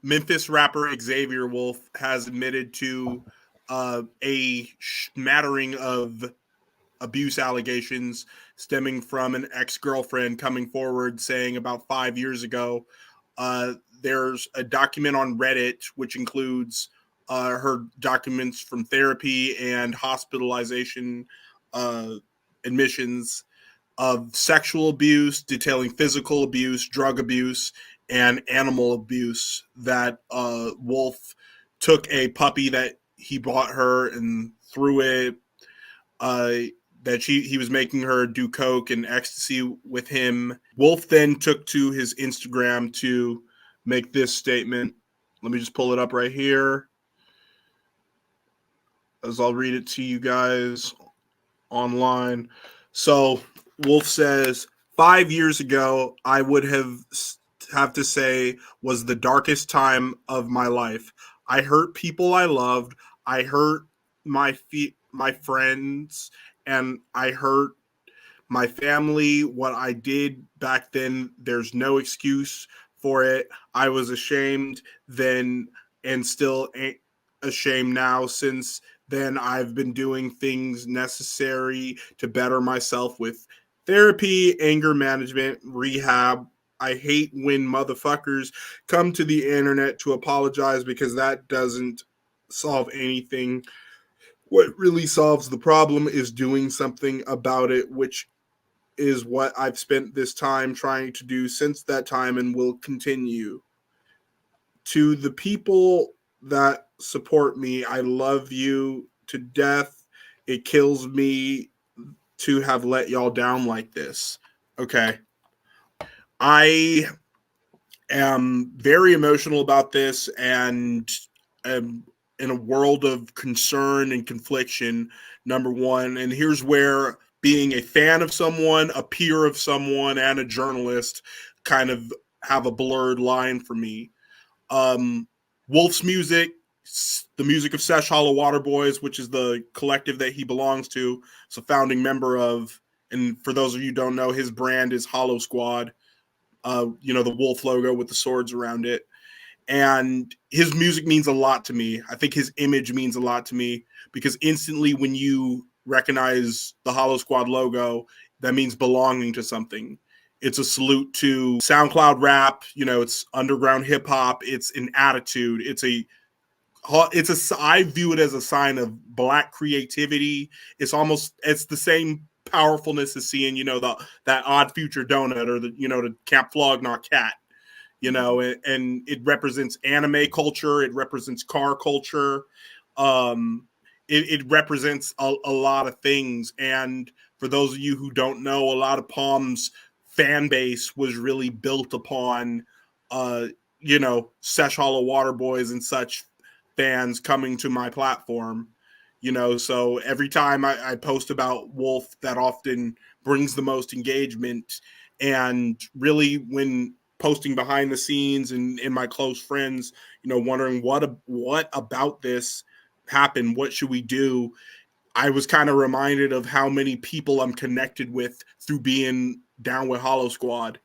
Memphis rapper Xavier Wulf has admitted to a smattering of abuse allegations stemming from an ex-girlfriend coming forward saying about 5 years ago, uh, there's a document on Reddit which includes her documents from therapy and hospitalization uh, admissions of sexual abuse, detailing physical abuse, drug abuse, and animal abuse. That Wolf took a puppy that he bought her and threw it. Uh, that he was making her do coke and ecstasy with him. Wolf then took to his Instagram to make this statement. Let me just pull it up right here, as I'll read it to you guys online. So Wolf says, 5 years ago, I would have to say was the darkest time of my life. I hurt people I loved. I hurt my friends, and I hurt my family. What I did back then, there's no excuse for it. I was ashamed then and still ashamed now. Since then, I've been doing things necessary to better myself with therapy, anger management, rehab. I hate when motherfuckers come to the internet to apologize, because that doesn't solve anything. What really solves the problem is doing something about it, which is what I've spent this time trying to do since that time and will continue. To the people that support me, I love you to death. It kills me to have let y'all down like this. Okay. I am very emotional about this and am in a world of concern and confliction, number one. And here's where being a fan of someone, a peer of someone, and a journalist kind of have a blurred line for me. Um, Wolf's music, the music of Sesh Hollow Water Boys, which is the collective that he belongs to, is a founding member of. And for those of you who don't know, his brand is Hollow Squad. The wolf logo with the swords around it. And his music means a lot to me. I think his image means a lot to me, because instantly when you recognize the Hollow Squad logo, that means belonging to something. It's a salute to SoundCloud rap. It's underground hip hop. It's an attitude. I view it as a sign of Black creativity. It's the same powerfulness as seeing, that Odd Future donut, or the Camp Flog Not Cat, and it represents anime culture. It represents car culture. It represents a lot of things. And for those of you who don't know, a lot of Palm's fan base was really built upon, Sesh Hollow Water Boys and such fans coming to my platform. So every time I post about Wolf, that often brings the most engagement. And really, when posting behind the scenes and in my close friends, wondering what about this happened, what should we do, I was kind of reminded of how many people I'm connected with through being down with Hollow Squad.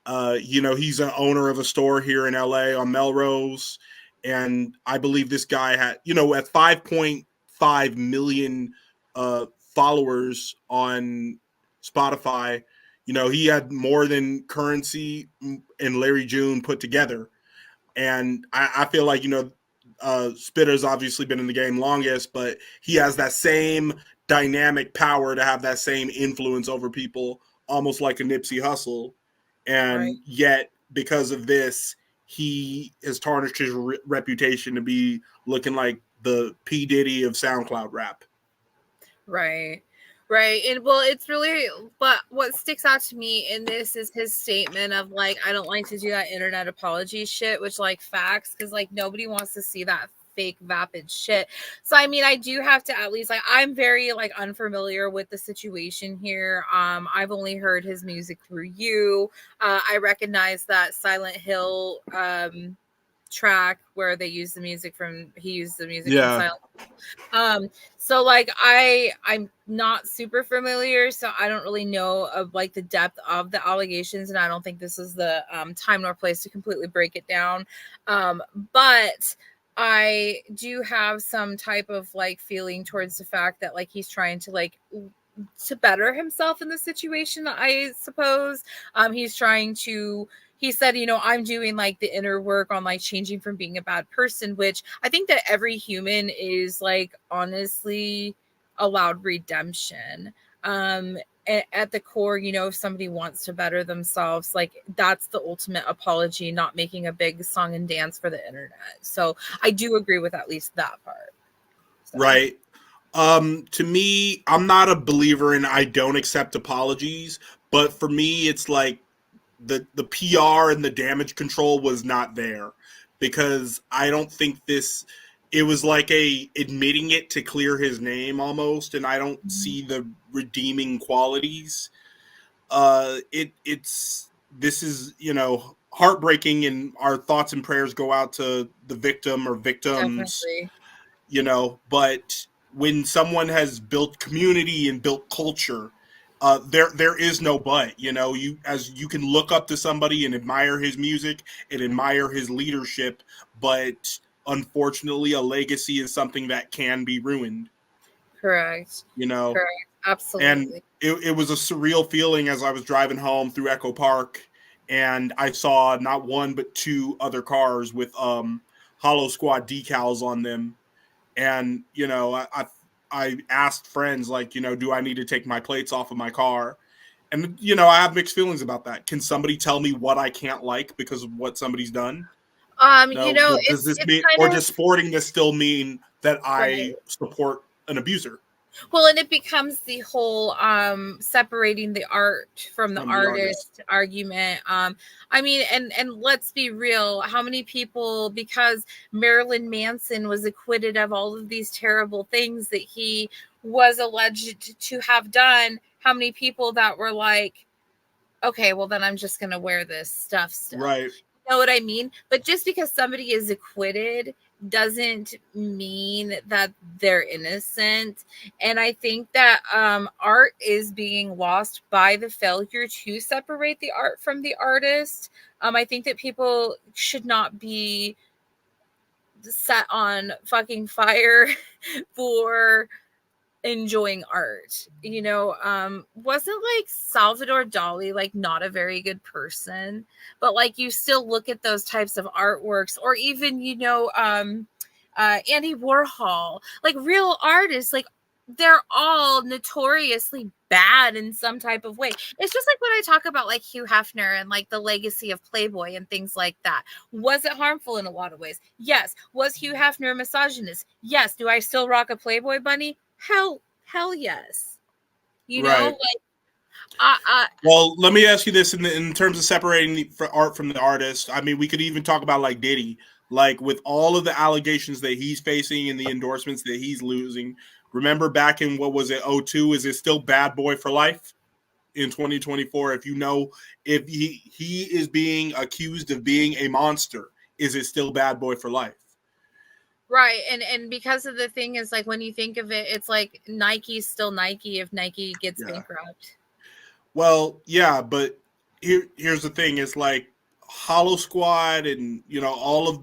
He's an owner of a store here in LA on Melrose. And I believe this guy had, at 5.5 million followers on Spotify, he had more than Currency and Larry June put together. And I feel like, Spitter's obviously been in the game longest, but he has that same dynamic power to have that same influence over people, almost like a Nipsey Hussle. And Right. yet, because of this, he has tarnished his reputation to be looking like the P. Diddy of SoundCloud rap. Right. Right. And well, it's really, but what sticks out to me in this is his statement of like, I don't like to do that internet apology shit, which like facts, because like nobody wants to see that fake vapid shit. So I mean, I do have to at least like I'm very like unfamiliar with the situation here. I've only heard his music through you. I recognize that Silent Hill track where they use the music he used the music from Yeah. Silent. So like I'm not super familiar, so I don't really know of like the depth of the allegations, and I don't think this is the time nor place to completely break it down. But I do have some type of like feeling towards the fact that like he's trying to like to better himself in the situation, I suppose. He's trying to, he said, you know, I'm doing like the inner work on like changing from being a bad person, which I think that every human is like honestly allowed redemption. At the core, you know, if somebody wants to better themselves, like that's the ultimate apology, not making a big song and dance for the internet. So I do agree with at least that part. So. Right. To me, I'm not a believer in I don't accept apologies, but for me, it's like the PR and the damage control was not there, because I don't think this, it was like a admitting it to clear his name almost, and I don't see the redeeming qualities. It's this is, you know, heartbreaking, and our thoughts and prayers go out to the victim or victims, Definitely. you know, but when someone has built community and built culture, there is no but. You know, you can look up to somebody and admire his music and admire his leadership, but unfortunately, a legacy is something that can be ruined. Correct. You know, Correct. and Absolutely. it was a surreal feeling as I was driving home through Echo Park, and I saw not one but two other cars with Hollow Squad decals on them, and you know, I asked friends, like, you know, do I need to take my plates off of my car? And you know, I have mixed feelings about that. Can somebody tell me what I can't like because of what somebody's done? You No, know, but does this it's mean, or kind of does sporting this still mean that right. I support an abuser Well, and it becomes the whole separating the art from the from the artist? artist argument. I mean, and let's be real, how many people, because Marilyn Manson was acquitted of all of these terrible things that he was alleged to have done, how many people that were like, okay, well then I'm just going to wear this stuff still. Right, You know what I mean? But just because somebody is acquitted doesn't mean that they're innocent. And I think that art is being lost by the failure to separate the art from the artist. I think that people should not be set on fucking fire for enjoying art. You know, wasn't like Salvador Dali like not a very good person, but like you still look at those types of artworks, or even, you know, Andy Warhol, like real artists, like they're all notoriously bad in some type of way. It's just like when I talk about like Hugh Hefner and like the legacy of Playboy and things like that. Was it harmful in a lot of ways? Yes. Was Hugh Hefner a misogynist? Yes. Do I still rock a Playboy bunny? Hell yes. You know, right. like Well, let me ask you this: in terms of separating art from the artist, I mean, we could even talk about like Diddy, like with all of the allegations that he's facing and the endorsements that he's losing. Remember back in what was it, '02? Is it still Bad Boy for Life in 2024? If you know, if he is being accused of being a monster, is it still Bad Boy for Life? right. And because of the thing is like when you think of it, it's like Nike's still Nike if Nike gets Yeah. bankrupt. Well, yeah, but here's the thing: is like Hollow Squad, and you know, all of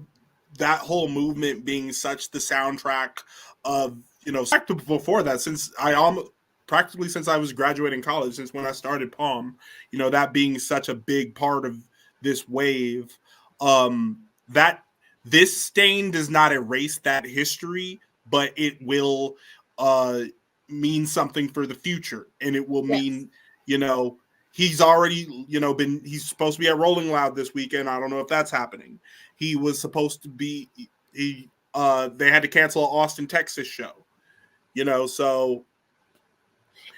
that whole movement being such the soundtrack of, you know, before that, since I almost practically since I was graduating college, since when I started Palm, you know, that being such a big part of this wave. That this stain does not erase that history, but it will uh mean something for the future, and it will Yes. mean, you know, he's already, you know, he's supposed to be at Rolling Loud this weekend. I don't know if that's happening. He was supposed to be, they had to cancel an Austin, Texas show, you know, so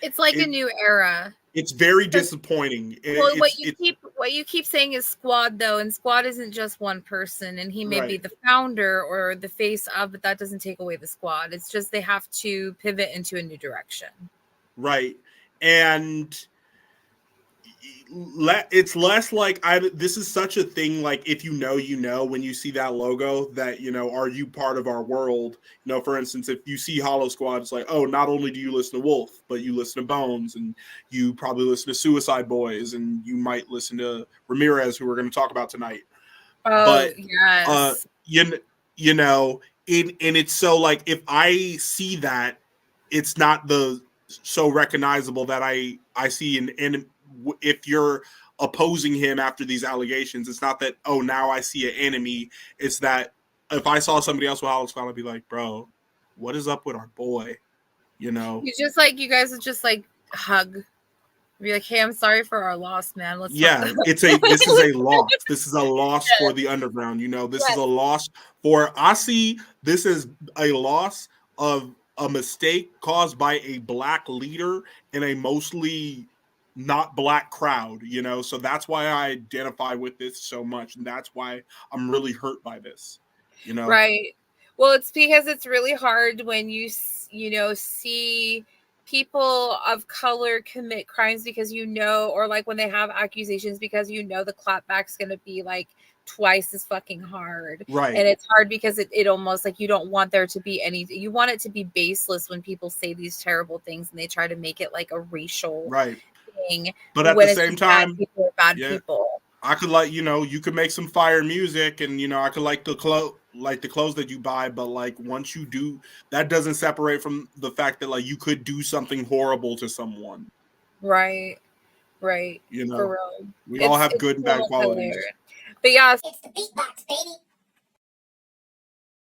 It's like a it new era. it's very disappointing. Well, It's what you keep saying is squad though, and squad isn't just one person, and he may be right, the founder or the face of, but that doesn't take away the squad. It's just they have to pivot into a new direction. right. And it's less like this is such a thing, like if you know, when you see that logo, that are you part of our world? For instance, if you see Hollow Squad, it's like, oh, not only do you listen to Wolf, but you listen to Bones, and you probably listen to Suicide Boys, and you might listen to Ramirez, who we're going to talk about tonight. Oh, But yes. you know and it's so like, if I see that, it's not so recognizable that I see and if you're opposing him after these allegations, it's not that, oh, now I see an enemy. It's that if I saw somebody else with Hollow Squad, I'd be like, bro, what is up with our boy? You just like, you guys would just like hug, be like, hey, I'm sorry for our loss, man. Let's Yeah, this is a loss. This is a loss for the underground. This is a loss for, I see this as a loss of a mistake caused by a black leader in a mostly not black crowd, so that's why I identify with this so much, and that's why I'm really hurt by this. Right. Well, it's because it's really hard when you see people of color commit crimes, because or like when they have accusations, because the clapback's going to be like twice as fucking hard. Right. And it's hard because it almost like, you don't want there to be you want it to be baseless when people say these terrible things and they try to make it like a racial thing. But at the same time, people are bad people. I could like, you could make some fire music, and I could like the clothes that you buy, but like once you do, that doesn't separate from the fact that like you could do something horrible to someone. Right. For real. We all have good and bad qualities. But yeah, it's the beatbox, baby.